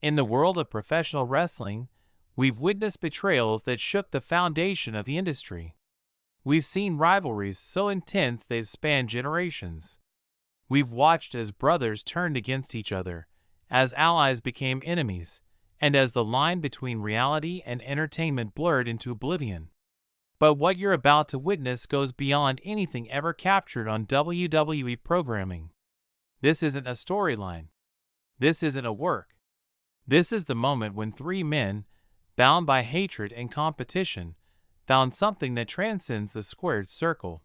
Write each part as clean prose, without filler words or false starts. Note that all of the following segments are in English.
In the world of professional wrestling, we've witnessed betrayals that shook the foundation of the industry. We've seen rivalries so intense they've spanned generations. We've watched as brothers turned against each other, as allies became enemies, and as the line between reality and entertainment blurred into oblivion. But what you're about to witness goes beyond anything ever captured on WWE programming. This isn't a storyline. This isn't a work. This is the moment when three men, bound by hatred and competition, found something that transcends the squared circle.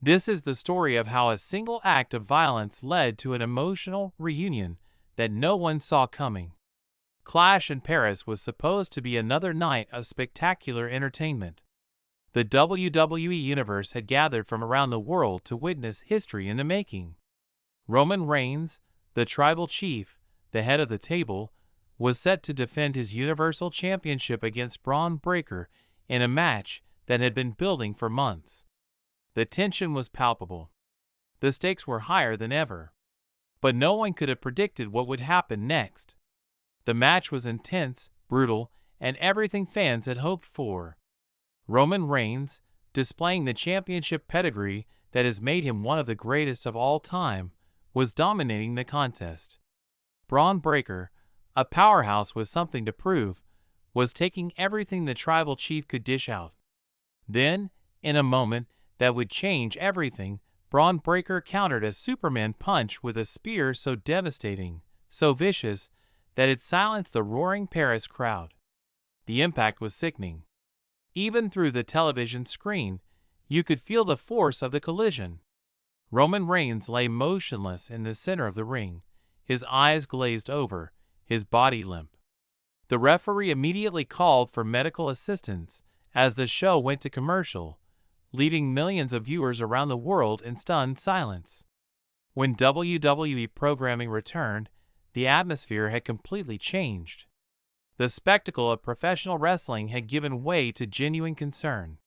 This is the story of how a single act of violence led to an emotional reunion that no one saw coming. Clash in Paris was supposed to be another night of spectacular entertainment. The WWE Universe had gathered from around the world to witness history in the making. Roman Reigns, the tribal chief, the head of the table, was set to defend his Universal Championship against Braun Breaker in a match that had been building for months. The tension was palpable. The stakes were higher than ever. But no one could have predicted what would happen next. The match was intense, brutal, and everything fans had hoped for. Roman Reigns, displaying the championship pedigree that has made him one of the greatest of all time, was dominating the contest. Braun Breaker, a powerhouse with something to prove, was taking everything the tribal chief could dish out. Then, in a moment that would change everything, Braun Breaker countered a Superman punch with a spear so devastating, so vicious, that it silenced the roaring Paris crowd. The impact was sickening. Even through the television screen, you could feel the force of the collision. Roman Reigns lay motionless in the center of the ring, his eyes glazed over, his body limp. The referee immediately called for medical assistance as the show went to commercial, leaving millions of viewers around the world in stunned silence. When WWE programming returned, the atmosphere had completely changed. The spectacle of professional wrestling had given way to genuine concern.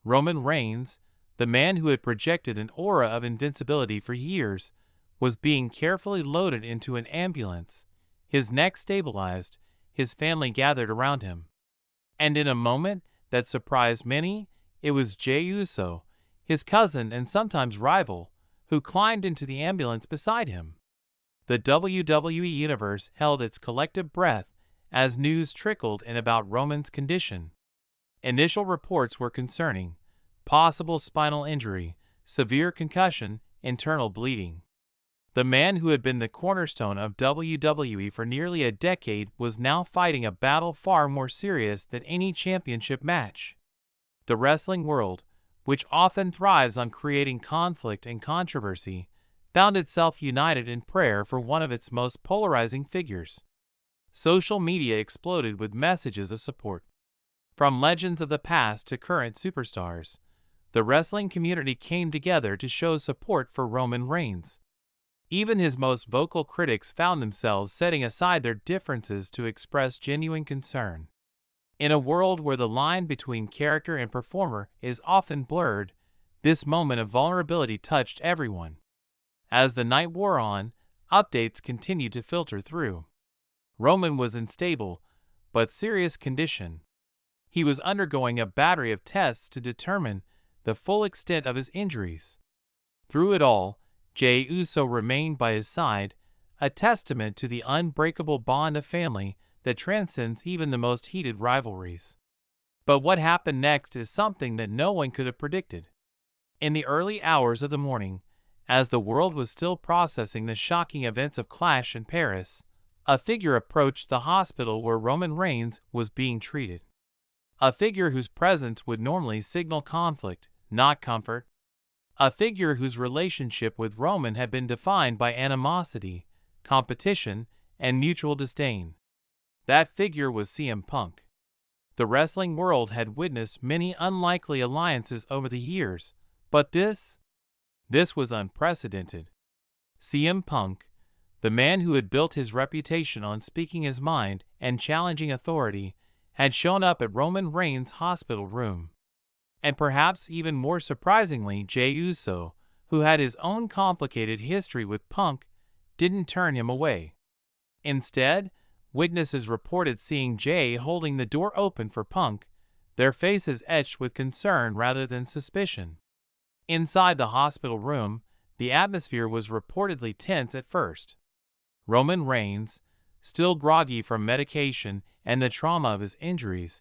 Roman Reigns, the man who had projected an aura of invincibility for years, was being carefully loaded into an ambulance, his neck stabilized, his family gathered around him. And in a moment that surprised many, it was Jey Uso, his cousin and sometimes rival, who climbed into the ambulance beside him. The WWE Universe held its collective breath as news trickled in about Roman's condition. Initial reports were concerning: possible spinal injury, severe concussion, internal bleeding. The man who had been the cornerstone of WWE for nearly a decade was now fighting a battle far more serious than any championship match. The wrestling world, which often thrives on creating conflict and controversy, found itself united in prayer for one of its most polarizing figures. Social media exploded with messages of support. From legends of the past to current superstars, the wrestling community came together to show support for Roman Reigns. Even his most vocal critics found themselves setting aside their differences to express genuine concern. In a world where the line between character and performer is often blurred, this moment of vulnerability touched everyone. As the night wore on, updates continued to filter through. Roman was in stable, but serious condition. He was undergoing a battery of tests to determine the full extent of his injuries. Through it all, Jey Uso remained by his side, a testament to the unbreakable bond of family that transcends even the most heated rivalries. But what happened next is something that no one could have predicted. In the early hours of the morning, as the world was still processing the shocking events of Clash in Paris, a figure approached the hospital where Roman Reigns was being treated. A figure whose presence would normally signal conflict, not comfort. A figure whose relationship with Roman had been defined by animosity, competition, and mutual disdain. That figure was CM Punk. The wrestling world had witnessed many unlikely alliances over the years, but this was unprecedented. CM Punk, the man who had built his reputation on speaking his mind and challenging authority, had shown up at Roman Reigns' hospital room. And perhaps even more surprisingly, Jey Uso, who had his own complicated history with Punk, didn't turn him away. Instead, Witnesses reported seeing Jey holding the door open for Punk, their faces etched with concern rather than suspicion. Inside the hospital room, the atmosphere was reportedly tense at first. Roman Reigns, still groggy from medication and the trauma of his injuries,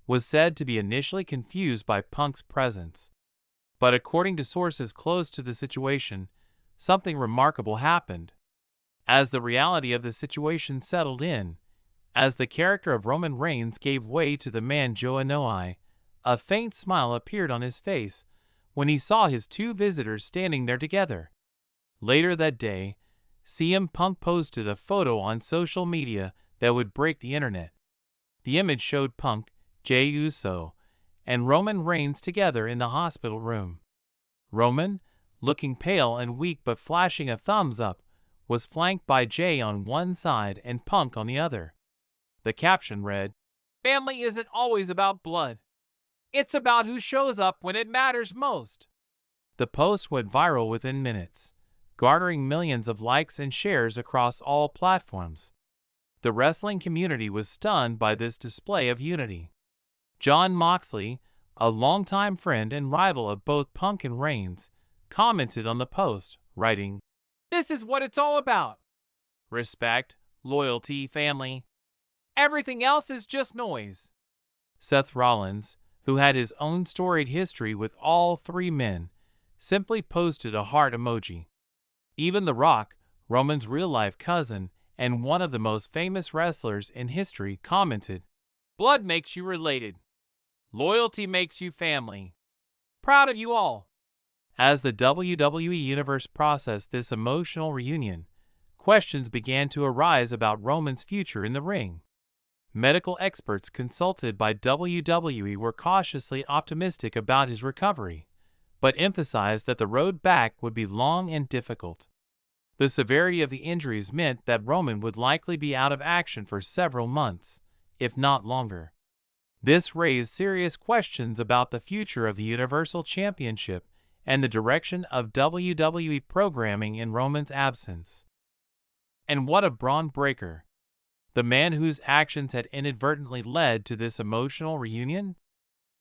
was said to be initially confused by Punk's presence. But according to sources close to the situation, something remarkable happened. As the reality of the situation settled in, as the character of Roman Reigns gave way to the man Joe Anoa'i, a faint smile appeared on his face when he saw his two visitors standing there together. Later that day, CM Punk posted a photo on social media that would break the internet. The image showed Punk, Jey Uso, and Roman Reigns together in the hospital room. Roman, looking pale and weak but flashing a thumbs up, was flanked by Jey on one side and Punk on the other. The caption read, "Family isn't always about blood. It's about who shows up when it matters most." The post went viral within minutes, garnering millions of likes and shares across all platforms. The wrestling community was stunned by this display of unity. Jon Moxley, a longtime friend and rival of both Punk and Reigns, commented on the post, writing, "This is what it's all about. Respect, loyalty, family. Everything else is just noise." Seth Rollins, who had his own storied history with all three men, simply posted a heart emoji. Even The Rock, Roman's real-life cousin and one of the most famous wrestlers in history, commented, "Blood makes you related. Loyalty makes you family. Proud of you all." As the WWE Universe processed this emotional reunion, questions began to arise about Roman's future in the ring. Medical experts consulted by WWE were cautiously optimistic about his recovery, but emphasized that the road back would be long and difficult. The severity of the injuries meant that Roman would likely be out of action for several months, if not longer. This raised serious questions about the future of the Universal Championship and the direction of WWE programming in Roman's absence. And what of Braun Breaker, the man whose actions had inadvertently led to this emotional reunion?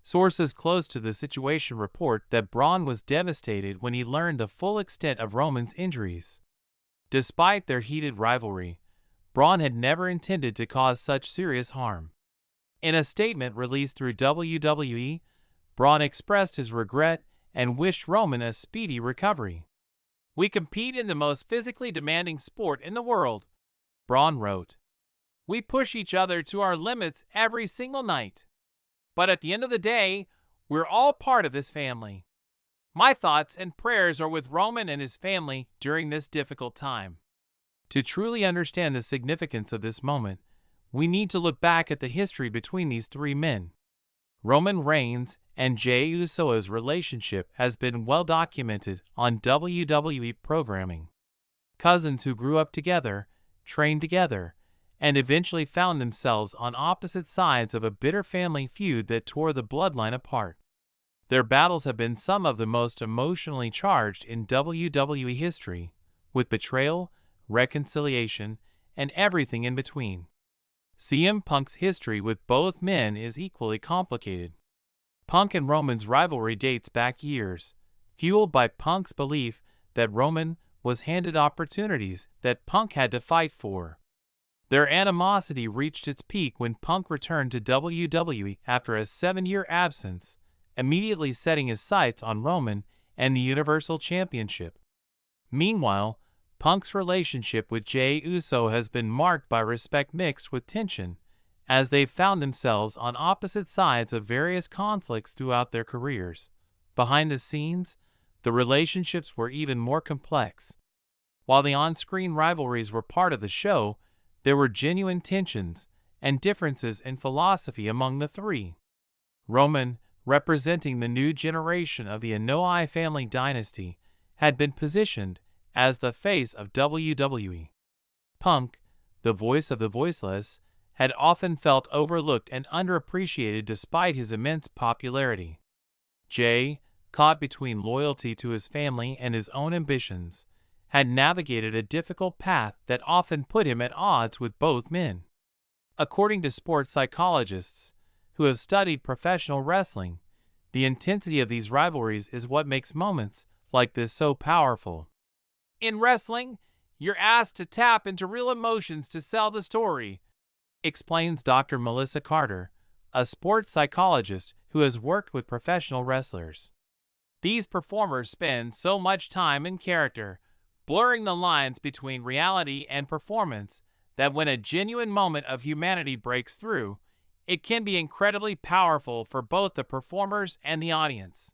Sources close to the situation report that Braun was devastated when he learned the full extent of Roman's injuries. Despite their heated rivalry, Braun had never intended to cause such serious harm. In a statement released through WWE, Braun expressed his regret and wished Roman a speedy recovery. "We compete in the most physically demanding sport in the world," Braun wrote. "We push each other to our limits every single night. But at the end of the day, we're all part of this family. My thoughts and prayers are with Roman and his family during this difficult time." To truly understand the significance of this moment, we need to look back at the history between these three men. Roman Reigns and Jey Uso's relationship has been well documented on WWE programming. Cousins who grew up together, trained together, and eventually found themselves on opposite sides of a bitter family feud that tore the bloodline apart. Their battles have been some of the most emotionally charged in WWE history, with betrayal, reconciliation, and everything in between. CM Punk's history with both men is equally complicated. Punk and Roman's rivalry dates back years, fueled by Punk's belief that Roman was handed opportunities that Punk had to fight for. Their animosity reached its peak when Punk returned to WWE after a 7-year absence, immediately setting his sights on Roman and the Universal Championship. Meanwhile, Punk's relationship with Jey Uso has been marked by respect mixed with tension, as they've found themselves on opposite sides of various conflicts throughout their careers. Behind the scenes, the relationships were even more complex. While the on-screen rivalries were part of the show, there were genuine tensions and differences in philosophy among the three. Roman, representing the new generation of the Anoa'i family dynasty, had been positioned as the face of WWE. Punk, the voice of the voiceless, had often felt overlooked and underappreciated despite his immense popularity. Jey, caught between loyalty to his family and his own ambitions, had navigated a difficult path that often put him at odds with both men. According to sports psychologists who have studied professional wrestling, the intensity of these rivalries is what makes moments like this so powerful. In wrestling, you're asked to tap into real emotions to sell the story, explains Dr. Melissa Carter, a sports psychologist who has worked with professional wrestlers. These performers spend so much time in character, blurring the lines between reality and performance, that when a genuine moment of humanity breaks through, it can be incredibly powerful for both the performers and the audience.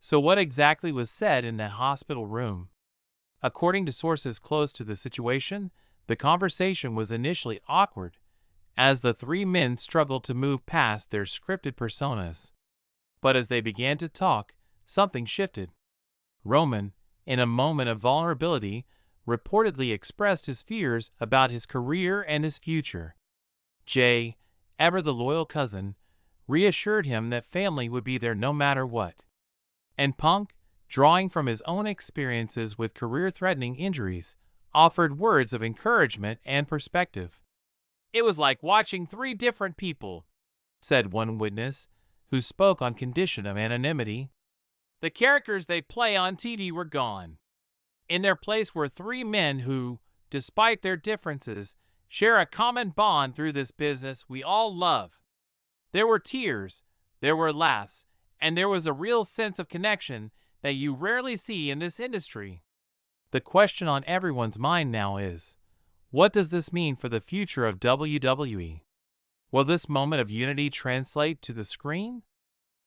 So what exactly was said in that hospital room? According to sources close to the situation, the conversation was initially awkward, as the three men struggled to move past their scripted personas. But as they began to talk, something shifted. Roman, in a moment of vulnerability, reportedly expressed his fears about his career and his future. Jey, ever the loyal cousin, reassured him that family would be there no matter what. And Punk, drawing from his own experiences with career-threatening injuries, offered words of encouragement and perspective. "It was like watching three different people," said one witness, who spoke on condition of anonymity. "The characters they play on TV were gone. In their place were three men who, despite their differences, share a common bond through this business we all love. There were tears, there were laughs, and there was a real sense of connection that you rarely see in this industry." The question on everyone's mind now is, what does this mean for the future of WWE? Will this moment of unity translate to the screen?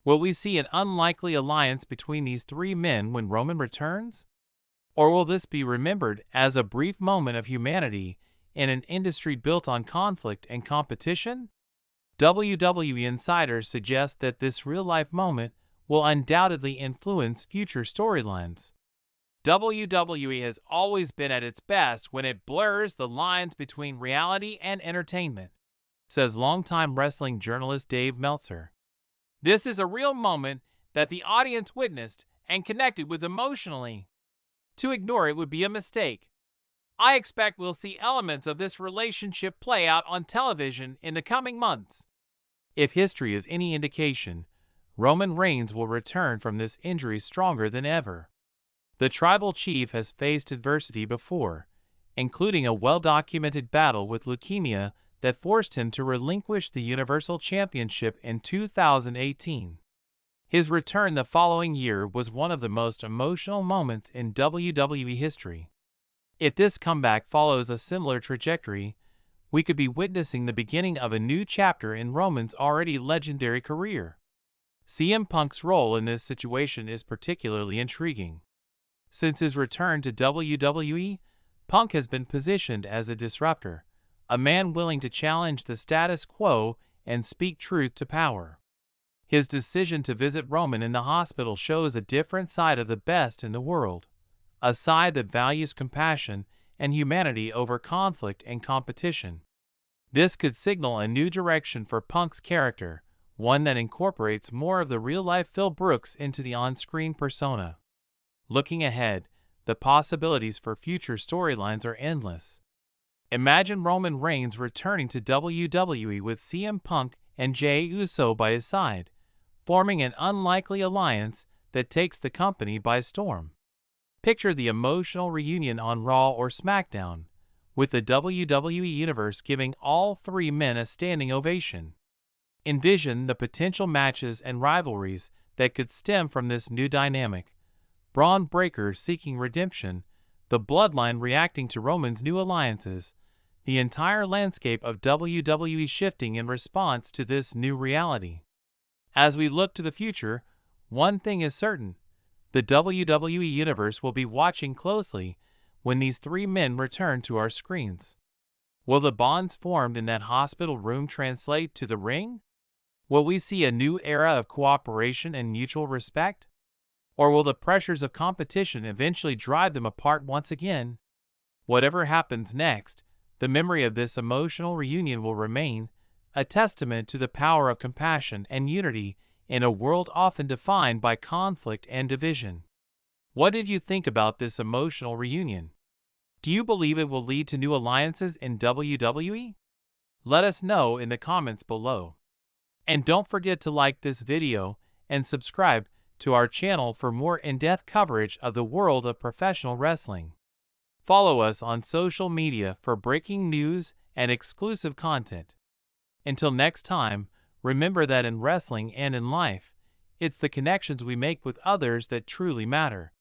Will we see an unlikely alliance between these three men when Roman returns? Or will this be remembered as a brief moment of humanity in an industry built on conflict and competition? WWE insiders suggest that this real-life moment will undoubtedly influence future storylines. WWE has always been at its best when it blurs the lines between reality and entertainment, says longtime wrestling journalist Dave Meltzer. "This is a real moment that the audience witnessed and connected with emotionally. To ignore it would be a mistake. I expect we'll see elements of this relationship play out on television in the coming months." If history is any indication, Roman Reigns will return from this injury stronger than ever. The tribal chief has faced adversity before, including a well-documented battle with leukemia that forced him to relinquish the Universal Championship in 2018. His return the following year was one of the most emotional moments in WWE history. If this comeback follows a similar trajectory, we could be witnessing the beginning of a new chapter in Roman's already legendary career. CM Punk's role in this situation is particularly intriguing. Since his return to WWE, Punk has been positioned as a disruptor, a man willing to challenge the status quo and speak truth to power. His decision to visit Roman in the hospital shows a different side of the best in the world, a side that values compassion and humanity over conflict and competition. This could signal a new direction for Punk's character, one that incorporates more of the real-life Phil Brooks into the on-screen persona. Looking ahead, the possibilities for future storylines are endless. Imagine Roman Reigns returning to WWE with CM Punk and Jey Uso by his side, forming an unlikely alliance that takes the company by storm. Picture the emotional reunion on Raw or SmackDown, with the WWE Universe giving all three men a standing ovation. Envision the potential matches and rivalries that could stem from this new dynamic. Braun Breaker seeking redemption, the Bloodline reacting to Roman's new alliances, the entire landscape of WWE shifting in response to this new reality. As we look to the future, one thing is certain: the WWE Universe will be watching closely when these three men return to our screens. Will the bonds formed in that hospital room translate to the ring? Will we see a new era of cooperation and mutual respect? Or will the pressures of competition eventually drive them apart once again? Whatever happens next, the memory of this emotional reunion will remain, a testament to the power of compassion and unity in a world often defined by conflict and division. What did you think about this emotional reunion? Do you believe it will lead to new alliances in WWE? Let us know in the comments below. And don't forget to like this video and subscribe to our channel for more in-depth coverage of the world of professional wrestling. Follow us on social media for breaking news and exclusive content. Until next time, remember that in wrestling and in life, it's the connections we make with others that truly matter.